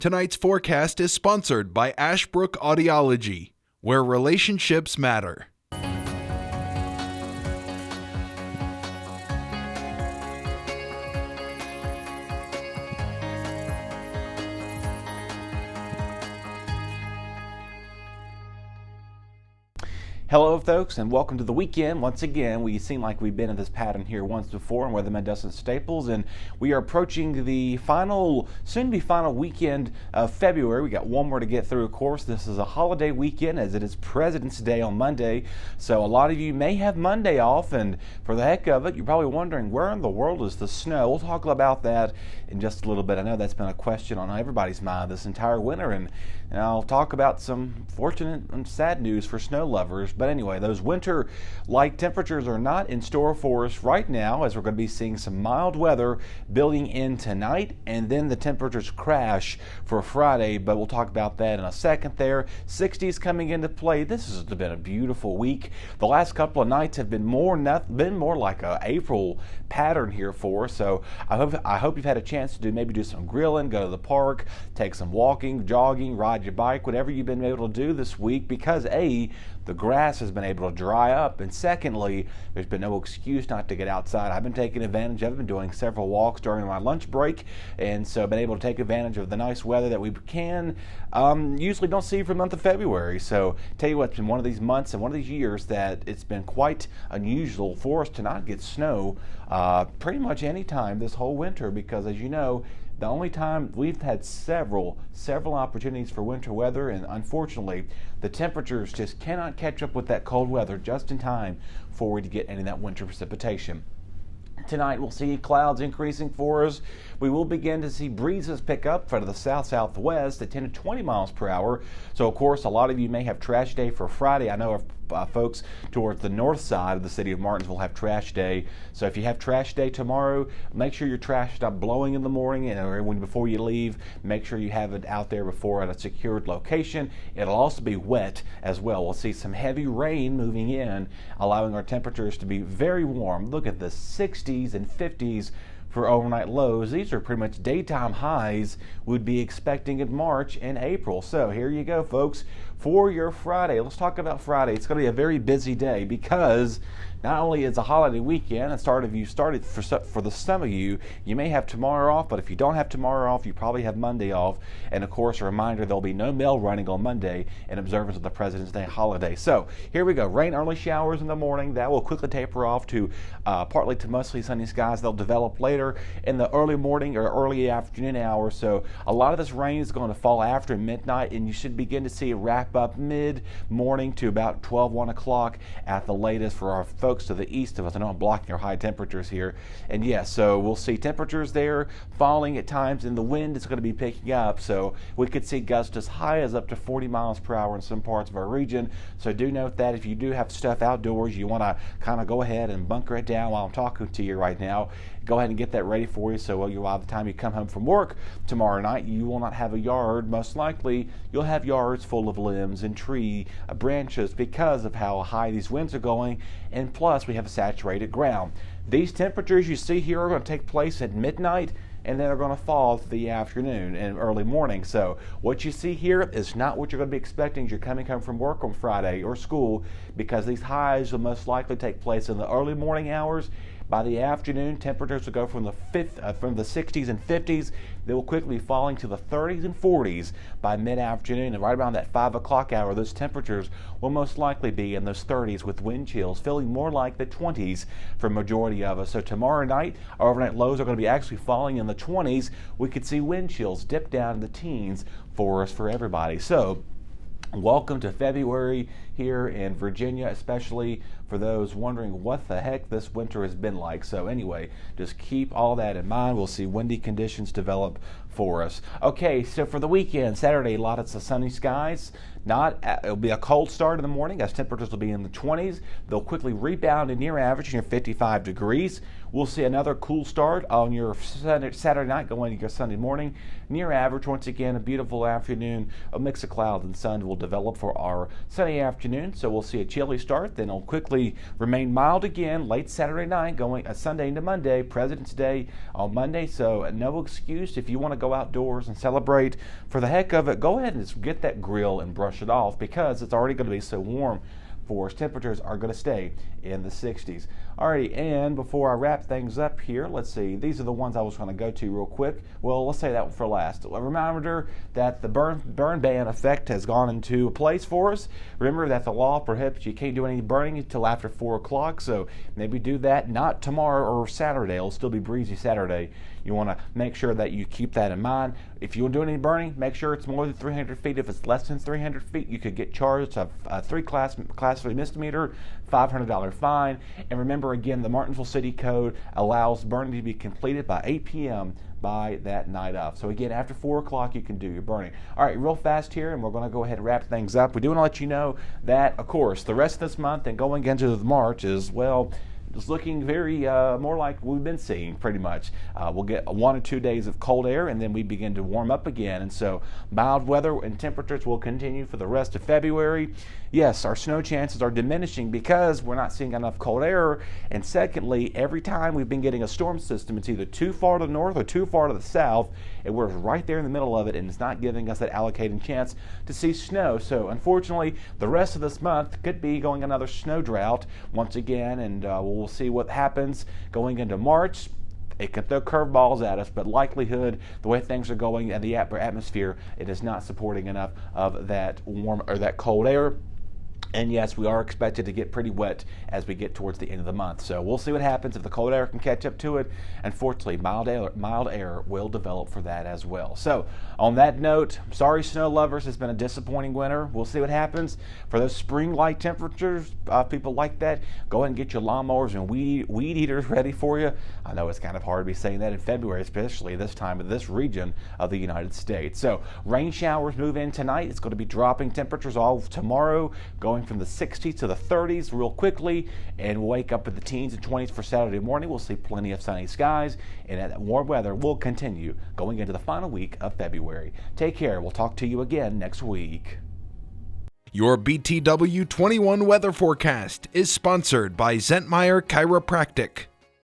Tonight's forecast is sponsored by Ashbrook Audiology, where relationships matter. Hello folks, and welcome to the weekend. Once again, we seem like we've been in this pattern here once before in Weatherman Dustin Staples, and we are approaching the soon-to-be final weekend of February. We got one more to get through, of course. This is a holiday weekend as it is President's Day on Monday, so a lot of you may have Monday off, and for the heck of it, you're probably wondering, where in the world is the snow? We'll talk about that in just a little bit. I know that's been a question on everybody's mind this entire winter, and I'll talk about some fortunate and sad news for snow lovers. But anyway, those winter-like temperatures are not in store for us right now, as we're going to be seeing some mild weather building in tonight, and then the temperatures crash for Friday, but we'll talk about that in a second there. 60s coming into play. This has been a beautiful week. The last couple of nights have been more like a April pattern here for us, so I hope you've had a chance to maybe do some grilling, go to the park, take some walking, jogging, ride your bike, whatever you've been able to do this week, because the grass has been able to dry up, and secondly, there's been no excuse not to get outside. I've been taking advantage of it, been doing several walks during my lunch break, and so I've been able to take advantage of the nice weather that we usually don't see for the month of February. So tell you what, it's been one of these months and one of these years that it's been quite unusual for us to not get snow pretty much any time this whole winter, because as you know, the only time we've had several opportunities for winter weather, and unfortunately the temperatures just cannot catch up with that cold weather just in time for we to get any of that winter precipitation. Tonight we'll see clouds increasing for us. We will begin to see breezes pick up from the south-southwest at 10 to 20 miles per hour. So of course a lot of you may have trash day for Friday. I know folks towards the north side of the city of Martinsville have trash day. So if you have trash day tomorrow, make sure your trash stop blowing in the morning, and before you leave, make sure you have it out there before at a secured location. It'll also be wet as well. We'll see some heavy rain moving in, allowing our temperatures to be very warm. Look at the 60s and 50s for overnight lows. These are pretty much daytime highs we'd be expecting in March and April. So here you go, folks, for your Friday. Let's talk about Friday. It's going to be a very busy day because not only is a holiday weekend, and started for the some of you, you may have tomorrow off, but if you don't have tomorrow off, you probably have Monday off. And of course, a reminder, there'll be no mail running on Monday in observance of the President's Day holiday. So here we go. Rain, early showers in the morning. That will quickly taper off to partly to mostly sunny skies. They'll develop later in the early morning or early afternoon hours. So a lot of this rain is going to fall after midnight, and you should begin to see it wrap up mid-morning to about 1 o'clock at the latest for our folks to the east of us. I know I'm blocking our high temperatures here. And yes, so we'll see temperatures there falling at times, and the wind is going to be picking up. So we could see gusts as high as up to 40 miles per hour in some parts of our region. So do note that if you do have stuff outdoors, you want to kind of go ahead and bunker it down while I'm talking to you right now. Go ahead and get that ready for you, so by the time you come home from work tomorrow night, you will not have a yard. Most likely, you'll have yards full of limbs and tree branches because of how high these winds are going, and plus we have saturated ground. These temperatures you see here are going to take place at midnight, and then are going to fall through the afternoon and early morning. So what you see here is not what you're going to be expecting as you're coming home from work on Friday or school, because these highs will most likely take place in the early morning hours. By the afternoon, temperatures will go from the 60s and 50s. They will quickly be falling to the 30s and 40s by mid-afternoon, and right around that 5 o'clock hour, those temperatures will most likely be in those 30s with wind chills feeling more like the 20s for a majority of us. So tomorrow night, our overnight lows are going to be actually falling in the 20s. We could see wind chills dip down in the teens for us, for everybody. So welcome to February here in Virginia, especially for those wondering what the heck this winter has been like. So anyway, just keep all that in mind. We'll see windy conditions develop for us. Okay, so for the weekend, Saturday, lots of sunny skies. It'll be a cold start in the morning as temperatures will be in the 20s. They'll quickly rebound to near average near 55 degrees. We'll see another cool start on your Saturday night going into your Sunday morning. Near average, once again, a beautiful afternoon. A mix of clouds and sun will develop for our sunny afternoon. So we'll see a chilly start. Then it'll quickly remain mild again late Saturday night going Sunday into Monday, President's Day on Monday. So no excuse if you want to go outdoors and celebrate, for the heck of it, go ahead and just get that grill and brush it off, because it's already going to be so warm for us. Temperatures are going to stay in the 60s. Alrighty, and before I wrap things up here, let's see, these are the ones I was going to go to real quick. Well, let's say that one for last. A reminder that the burn ban effect has gone into place for us. Remember that the law prohibits you can't do any burning until after 4 o'clock, so maybe do that not tomorrow or Saturday. It'll still be breezy Saturday. You want to make sure that you keep that in mind. If you want to do any burning, make sure it's more than 300 feet. If it's less than 300 feet, you could get charged a 3 class 3 misdemeanor, $500 fine. And remember, again, the Martinsville City Code allows burning to be completed by 8 p.m. by that night of. So again, after 4 o'clock, you can do your burning. All right, real fast here, and we're going to go ahead and wrap things up. We do want to let you know that, of course, the rest of this month and going into March is, well, it's looking very more like we've been seeing pretty much. We'll get 1 or 2 days of cold air, and then we begin to warm up again. And so mild weather and temperatures will continue for the rest of February. Yes, our snow chances are diminishing because we're not seeing enough cold air. And secondly, every time we've been getting a storm system, it's either too far to the north or too far to the south, and we're right there in the middle of it, and it's not giving us that allocating chance to see snow. So unfortunately, the rest of this month could be going another snow drought once again, and we'll see what happens going into March. It can throw curveballs at us, but likelihood, the way things are going and the atmosphere, it is not supporting enough of that warm or that cold air. And yes, we are expected to get pretty wet as we get towards the end of the month. So we'll see what happens if the cold air can catch up to it. Unfortunately, mild air will develop for that as well. So on that note, I'm sorry, snow lovers, it's been a disappointing winter. We'll see what happens. For those spring-like temperatures, people like that, go ahead and get your lawnmowers and weed eaters ready for you. I know it's kind of hard to be saying that in February, especially this time of this region of the United States. So rain showers move in tonight. It's going to be dropping temperatures all tomorrow, going from the 60s to the 30s real quickly, and we'll wake up with the teens and 20s for Saturday morning. We'll see plenty of sunny skies, and that warm weather will continue going into the final week of February. Take care. We'll talk to you again next week. Your BTW21 weather forecast is sponsored by Zentmeyer Chiropractic.